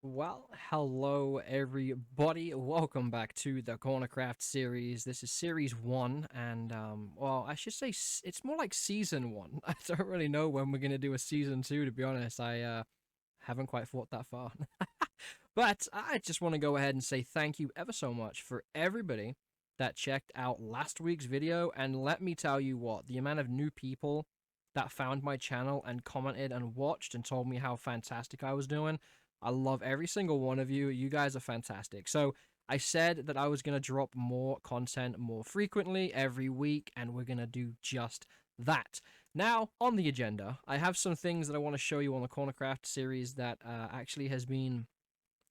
Well, hello everybody. Welcome back to the CornerCraft series. This is series 1 and well, I should say it's more like season 1. I don't really know when we're going to do a season 2 to be honest. I haven't quite thought that far. But I just want to go ahead and say thank you ever so much for everybody that checked out last week's video, and let me tell you what, the amount of new people that found my channel and commented and watched and told me how fantastic I was doing. I love every single one of you. You guys are fantastic. So I said that I was going to drop more content more frequently every week, and we're going to do just that. Now, on the agenda, I have some things that I want to show you on the CornerCraft series that actually has been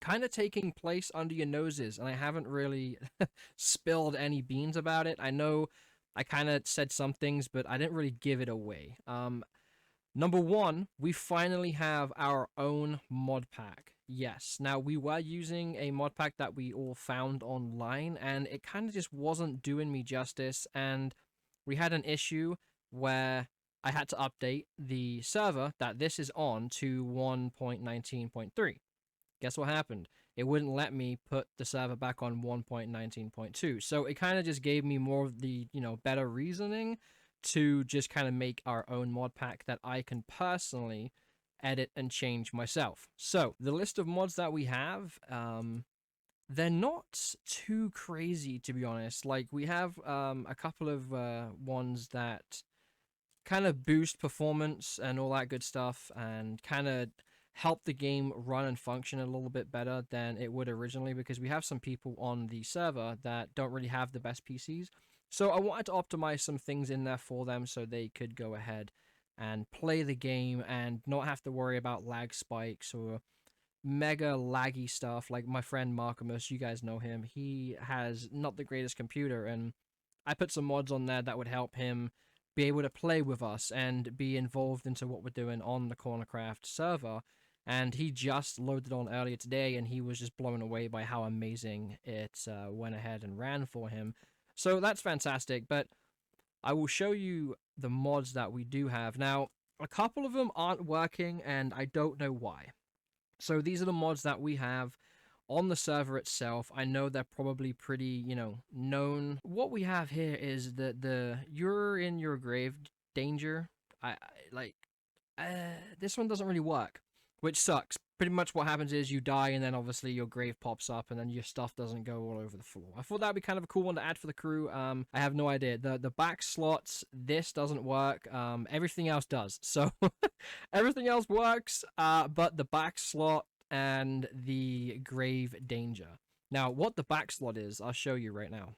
kind of taking place under your noses, and I haven't really spilled any beans about it. I know I kind of said some things, but I didn't really give it away. Number one, we finally have our own mod pack. Yes. Now, we were using a mod pack that we all found online, and it kind of just wasn't doing me justice. And we had an issue where I had to update the server that this is on to 1.19.3. Guess what happened? It wouldn't let me put the server back on 1.19.2. So it kind of just gave me more of the, better reasoning to just kind of make our own mod pack that I can personally edit and change myself. So the list of mods that we have, they're not too crazy to be honest. Like we have a couple of ones that kind of boost performance and all that good stuff, and kind of help the game run and function a little bit better than it would originally, because we have some people on the server that don't really have the best PCs. So I wanted to optimize some things in there for them so they could go ahead and play the game and not have to worry about lag spikes or mega laggy stuff. Like my friend Markimus, you guys know him, he has not the greatest computer, and I put some mods on there that would help him be able to play with us and be involved into what we're doing on the CornerCraft server. And he just loaded on earlier today, and he was just blown away by how amazing it went ahead and ran for him. So that's fantastic. But I will show you the mods that we do have. Now, a couple of them aren't working, and I don't know why. So these are the mods that we have on the server itself. I know they're probably pretty, known. What we have here is the you're in your grave danger. I like this one doesn't really work, which sucks. Pretty much what happens is you die, and then obviously your grave pops up, and then your stuff doesn't go all over the floor. I thought that'd be kind of a cool one to add for the crew. I have no idea. The back slots, this doesn't work. Everything else does. So everything else works, but the back slot and the grave danger. Now, what the back slot is, I'll show you right now.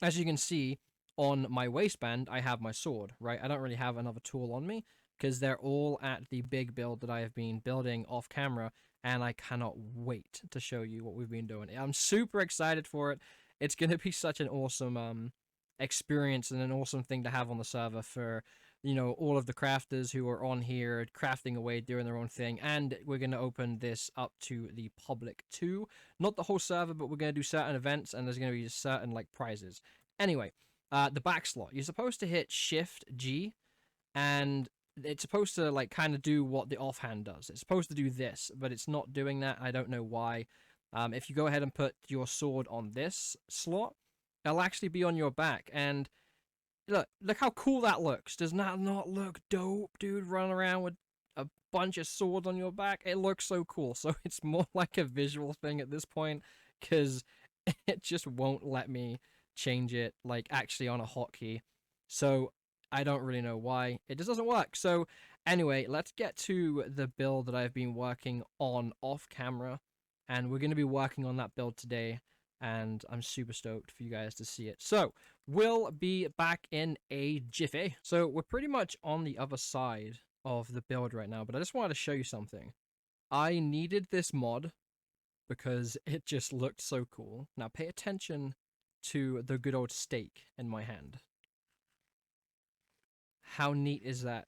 As you can see, on my waistband, I have my sword, right? I don't really have another tool on me because they're all at the big build that I have been building off camera, and I cannot wait to show you what we've been doing. I'm super excited for it. It's going to be such an awesome experience and an awesome thing to have on the server for, all of the crafters who are on here crafting away, doing their own thing. And we're going to open this up to the public too. Not the whole server, but we're going to do certain events, and there's going to be certain like prizes. Anyway, the back slot. You're supposed to hit Shift G, and it's supposed to like kind of do what the offhand does. It's supposed to do this, but it's not doing that. I don't know why. If you go ahead and put your sword on this slot, it'll actually be on your back. And look how cool that looks. Does that not look dope, dude? Running around with a bunch of swords on your back. It looks so cool. So it's more like a visual thing at this point, because it just won't let me change it like actually on a hotkey. So I don't really know why. It just doesn't work. So anyway, let's get to the build that I've been working on off camera. And we're going to be working on that build today, and I'm super stoked for you guys to see it. So we'll be back in a jiffy. So we're pretty much on the other side of the build right now, but I just wanted to show you something. I needed this mod because it just looked so cool. Now pay attention to the good old steak in my hand. How neat is that?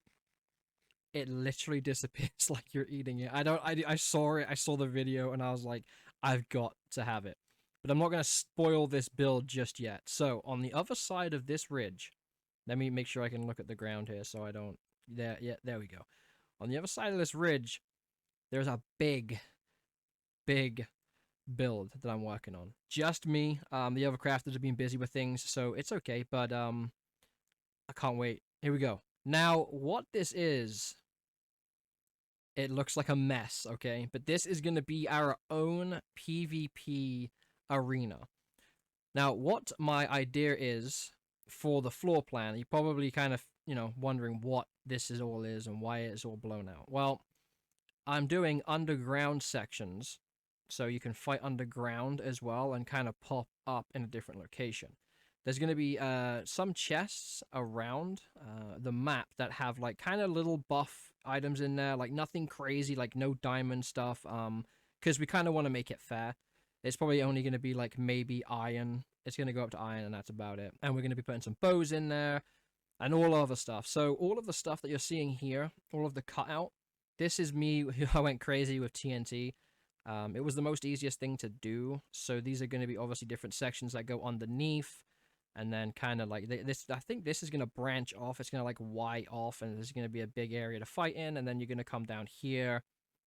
It literally disappears like you're eating it. I saw it, I saw the video, and I was like, I've got to have it. But I'm not going to spoil this build just yet. So, on the other side of this ridge, let me make sure I can look at the ground here so I don't... There we go. On the other side of this ridge, there's a big, big build that I'm working on. Just me. The other crafters have been busy with things, so it's okay. But I can't wait. Here we go. Now, what this is, it looks like a mess, okay? But this is going to be our own PvP arena. Now, what my idea is for the floor plan, you're probably kind of, wondering what this is all is and why it's all blown out. Well, I'm doing underground sections, so you can fight underground as well and kind of pop up in a different location. There's going to be some chests around the map that have like kind of little buff items in there, like nothing crazy, like no diamond stuff, because we kind of want to make it fair. It's probably only going to be like maybe iron. It's going to go up to iron and that's about it. And we're going to be putting some bows in there and all other stuff. So all of the stuff that you're seeing here, all of the cutout, this is me. I went crazy with TNT. It was the most easiest thing to do. So these are going to be obviously different sections that go underneath. And then kind of like this, I think this is going to branch off. It's going to like Y off and there's going to be a big area to fight in. And then you're going to come down here,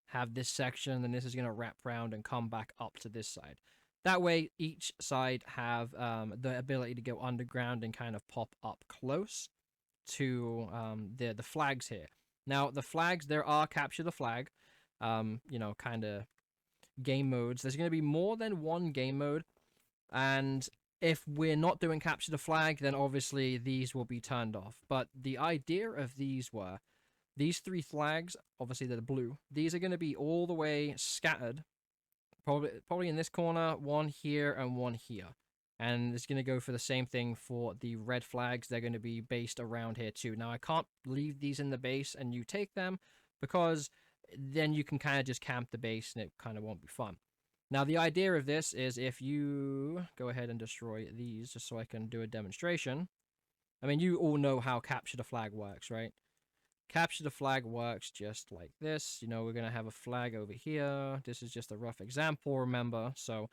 have this section, and this is going to wrap around and come back up to this side. That way, each side have the ability to go underground and kind of pop up close to the flags here. Now, the flags, there are capture the flag, kind of game modes. There's going to be more than one game mode, and if we're not doing capture the flag, then obviously these will be turned off. But the idea of these were, these 3 flags, obviously they're the blue, these are going to be all the way scattered, probably in this corner, one here, and one here. And it's going to go for the same thing for the red flags. They're going to be based around here too. Now, I can't leave these in the base and you take them, because then you can kind of just camp the base and it kind of won't be fun. Now, the idea of this is if you go ahead and destroy these, just so I can do a demonstration. I mean, you all know how capture the flag works, right? Capture the flag works just like this. We're going to have a flag over here. This is just a rough example, remember? So,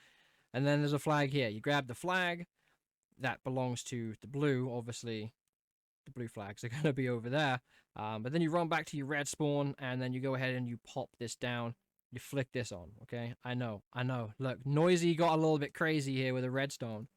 and then there's a flag here. You grab the flag. That belongs to the blue. Obviously, the blue flags are going to be over there. But then you run back to your red spawn, and then you go ahead and you pop this down. You flick this on, okay? I know. Look, Noisy got a little bit crazy here with a redstone.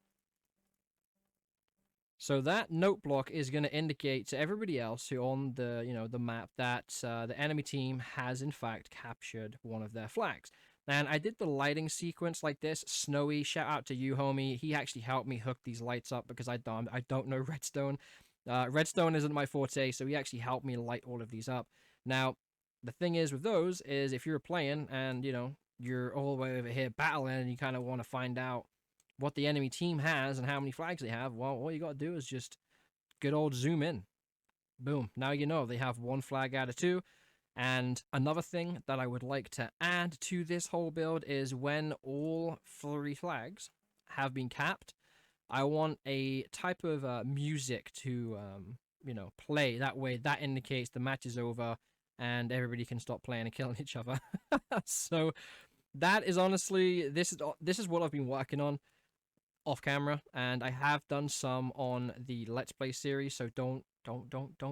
So that note block is going to indicate to everybody else who on the the map that the enemy team has in fact captured one of their flags. And I did the lighting sequence like this. Snowy, shout out to you, homie. He actually helped me hook these lights up because I don't know redstone. Redstone isn't my forte, so he actually helped me light all of these up. Now, the thing is with those is if you're playing and you're all the way over here battling and you kind of want to find out what the enemy team has and how many flags they have, well, all you got to do is just good old zoom in. Boom. Now you know they have 1 flag out of 2. And another thing that I would like to add to this whole build is when all 3 flags have been capped, I want a type of music to, play. That way that indicates the match is over and everybody can stop playing and killing each other. So that is honestly, this is what I've been working on off camera, and I have done some on the Let's Play series, so don't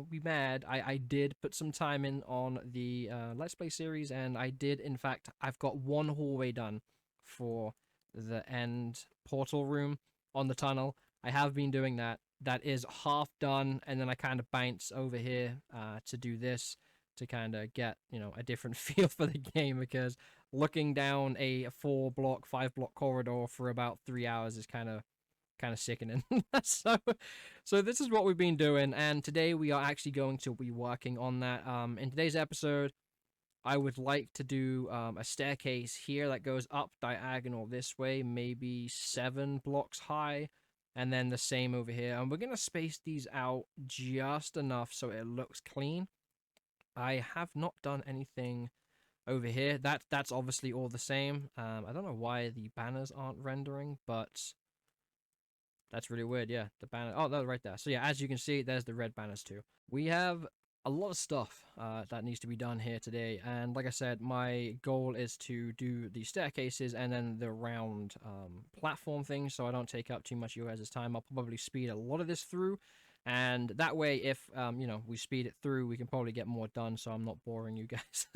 be mad. I did put some time in on the Let's Play series, and I did, in fact, I've got 1 hallway done for the end portal room on the tunnel. I have been doing that. That is half done, and then I kind of bounce over here to do this to kind of get, a different feel for the game, because looking down a 4-block, 5-block corridor for about 3 hours is kind of sickening. so this is what we've been doing, and today we are actually going to be working on that. In today's episode, I would like to do a staircase here that goes up diagonal this way, maybe 7 blocks high, and then the same over here. And we're going to space these out just enough so it looks clean. I have not done anything over here. That's obviously all the same. I don't know why the banners aren't rendering, but that's really weird. Yeah, the banner. Oh, they're right there. So yeah, as you can see, there's the red banners too. We have a lot of stuff that needs to be done here today, and like I said, my goal is to do the staircases and then the round platform thing, so I don't take up too much of your guys' time. I'll probably speed a lot of this through, And that way, if you know, we speed it through, we can probably get more done, so I'm not boring you guys.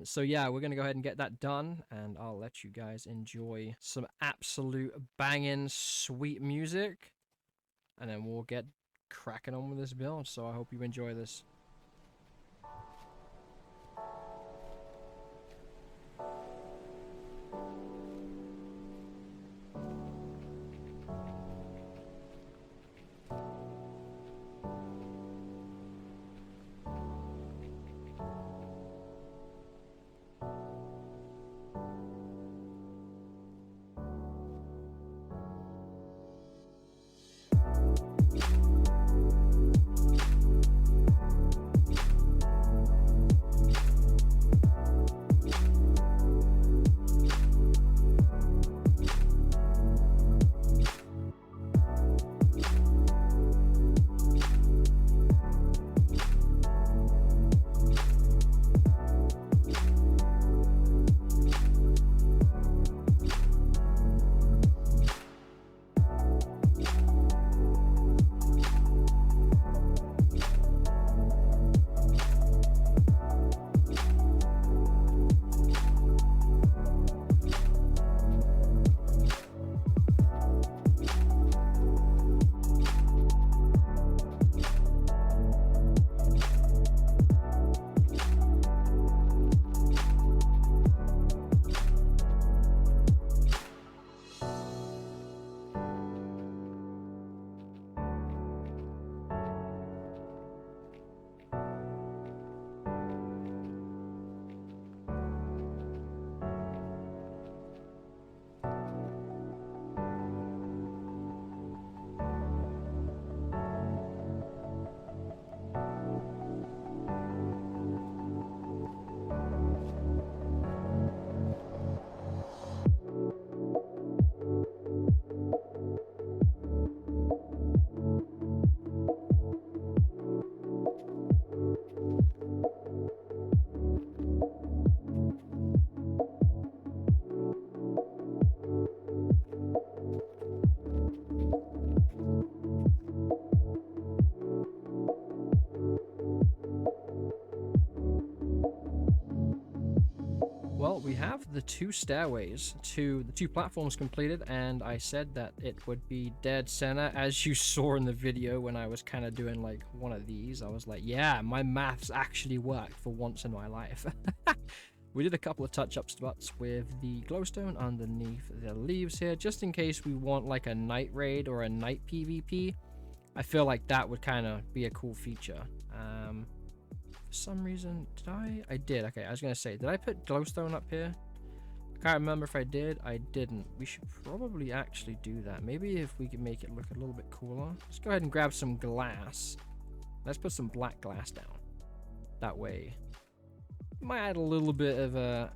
So yeah, we're gonna go ahead and get that done, and I'll let you guys enjoy some absolute banging sweet music, and then we'll get cracking on with this build. So I hope you enjoy this. Well, we have the two stairways to the two platforms completed, and I said that it would be dead center. As you saw in the video when I was kind of doing like one of these, I was like, yeah, my maths actually worked for once in my life. We did a couple of touch-up spots with the glowstone underneath the leaves here, just in case we want like a night raid or a night PvP. I feel like that would kind of be a cool feature. For some reason, did I did. Okay, I was gonna say, did I put glowstone up here? I can't remember if I did. I didn't. We should probably actually do that. Maybe if we could make it look a little bit cooler. Let's go ahead and grab some glass. Let's put some black glass down. That way, might add a little bit of a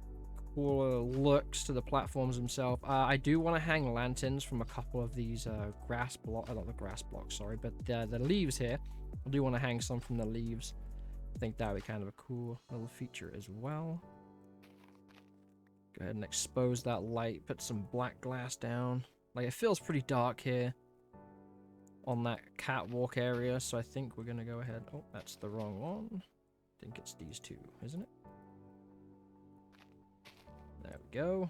cooler looks to the platforms themselves. I do want to hang lanterns from a couple of these grass block, not the grass blocks, sorry, but the leaves here. I do want to hang some from the leaves. I think that would be kind of a cool little feature as well. Go ahead and expose that light, put some black glass down. Like, it feels pretty dark here on that catwalk area, so I think we're gonna go ahead. Oh, that's the wrong one. I think it's these two, isn't it? There we go.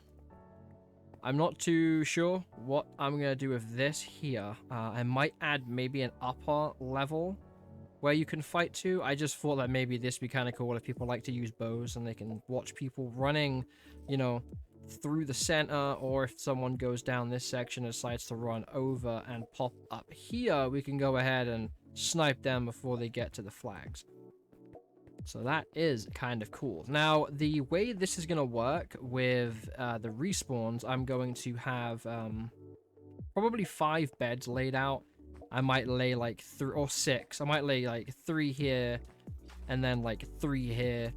I'm not too sure what I'm gonna do with this here. I might add maybe an upper level where you can fight to. I just thought that maybe this would be kind of cool if people like to use bows and they can watch people running, you know, through the center, or if someone goes down this section and decides to run over and pop up here, we can go ahead and snipe them before they get to the flags. So that is kind of cool. Now, the way this is going to work with the respawns, I'm going to have probably 5 beds laid out. I might lay like 3 or 6. I might lay like 3 here and then like 3 here.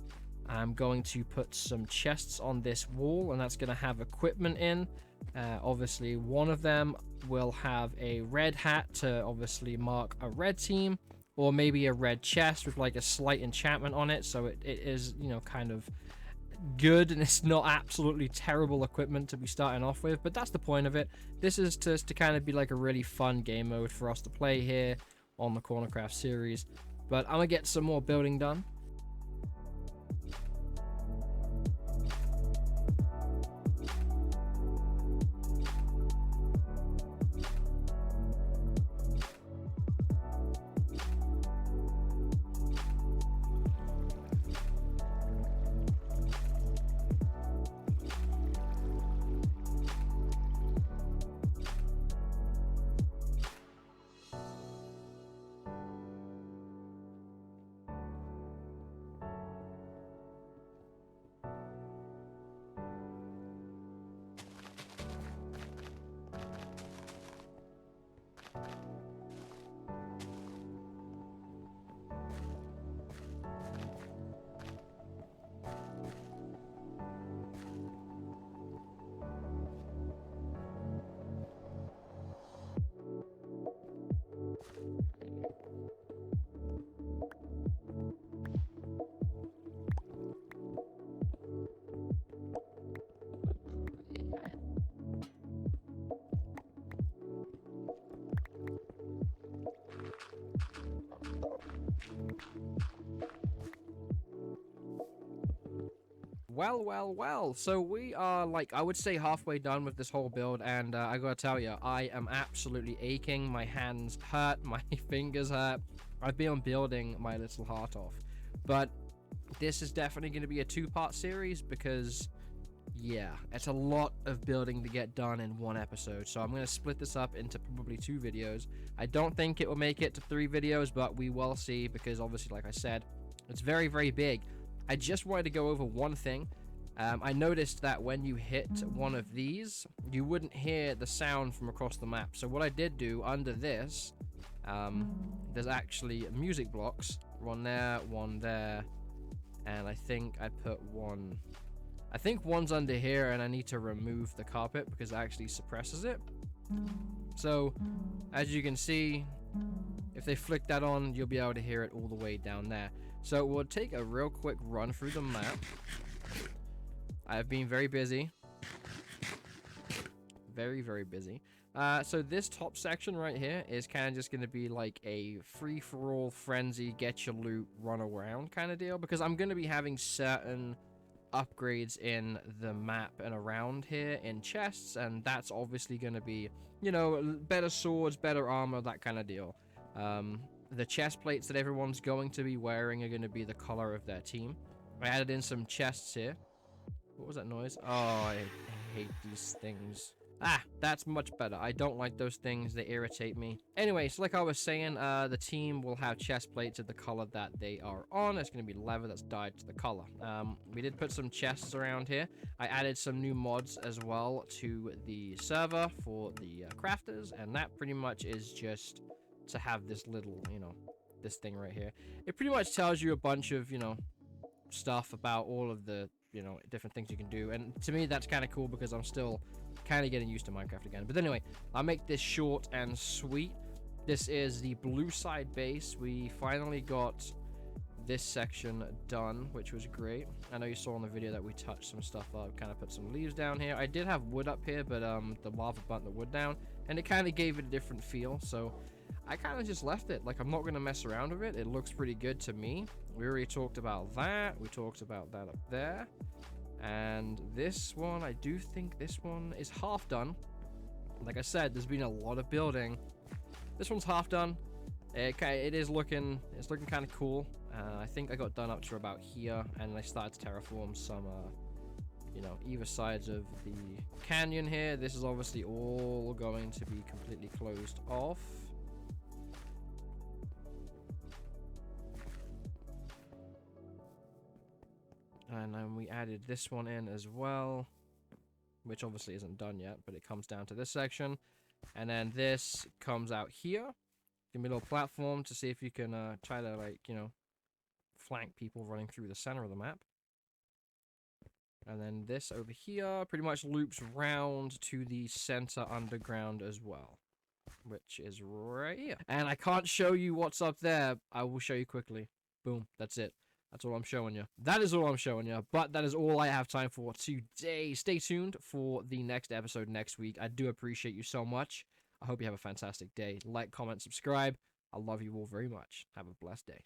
I'm going to put some chests on this wall, and that's going to have equipment in. Obviously, one of them will have a red hat to obviously mark a red team, or maybe a red chest with like a slight enchantment on it, so it is, you know, kind of good and it's not absolutely terrible equipment to be starting off with, but that's the point of it. This is just to kind of be like a really fun game mode for us to play here on the CornerCraft series. But I'm gonna get some more building done. Well. So we are, like, I would say halfway done with this whole build, and I gotta tell you, I am absolutely aching. My hands hurt, my fingers hurt. I've been building my little heart off. But this is definitely going to be a two-part series because, yeah, it's a lot of building to get done in one episode. So I'm going to split this up into probably 2 videos. I don't think it will make it to 3 videos, but we will see because, obviously, like I said, it's very, very big. I just wanted to go over one thing. I noticed that when you hit one of these, you wouldn't hear the sound from across the map. So what I did do under this, there's actually music blocks. One there, and I think I put one... I think one's under here, and I need to remove the carpet because it actually suppresses it. So, as you can see, if they flick that on, you'll be able to hear it all the way down there. So we'll take a real quick run through the map. I've been very busy. Very, very busy. So this top section right here is kind of just going to be like a free-for-all frenzy, get your loot, run around kind of deal. Because I'm going to be having certain upgrades in the map and around here in chests. And that's obviously going to be, you know, better swords, better armor, that kind of deal. The chest plates that everyone's going to be wearing are going to be the color of their team. I added in some chests here. What was that noise? Oh, I hate these things. Ah, that's much better. I don't like those things. They irritate me. Anyway, so like I was saying, the team will have chest plates of the color that they are on. It's going to be leather that's dyed to the color. We did put some chests around here. I added some new mods as well to the server for the crafters, and that pretty much is just to have this little, you know, this thing right here. It pretty much tells you a bunch of, you know, stuff about all of the, you know, different things you can do, and to me that's kind of cool because I'm still kind of getting used to Minecraft again. But anyway, I'll make this short and sweet. This is the blue side base. We finally got this section done, which was great. I know you saw in the video that we touched some stuff up, kind of put some leaves down here. I did have wood up here, but the lava burnt the wood down, and it kind of gave it a different feel, so I kind of just left it. Like, I'm not going to mess around with it. It looks pretty good to me. We already talked about that. We talked about that up there. And this one, I do think this one is half done. Like I said, there's been a lot of building. This one's half done. It is looking, it's looking kind of cool. I think I got done up to about here, and I started to terraform some, you know, either sides of the canyon here. This is obviously all going to be completely closed off. And then we added this one in as well, which obviously isn't done yet, but it comes down to this section. And then this comes out here. Give me a little platform to see if you can try to, like, you know, flank people running through the center of the map. And then this over here pretty much loops round to the center underground as well, which is right here. And I can't show you what's up there. I will show you quickly. Boom, that's it. That's all I'm showing you. That is all I'm showing you. But that is all I have time for today. Stay tuned for the next episode next week. I do appreciate you so much. I hope you have a fantastic day. Like, comment, subscribe. I love you all very much. Have a blessed day.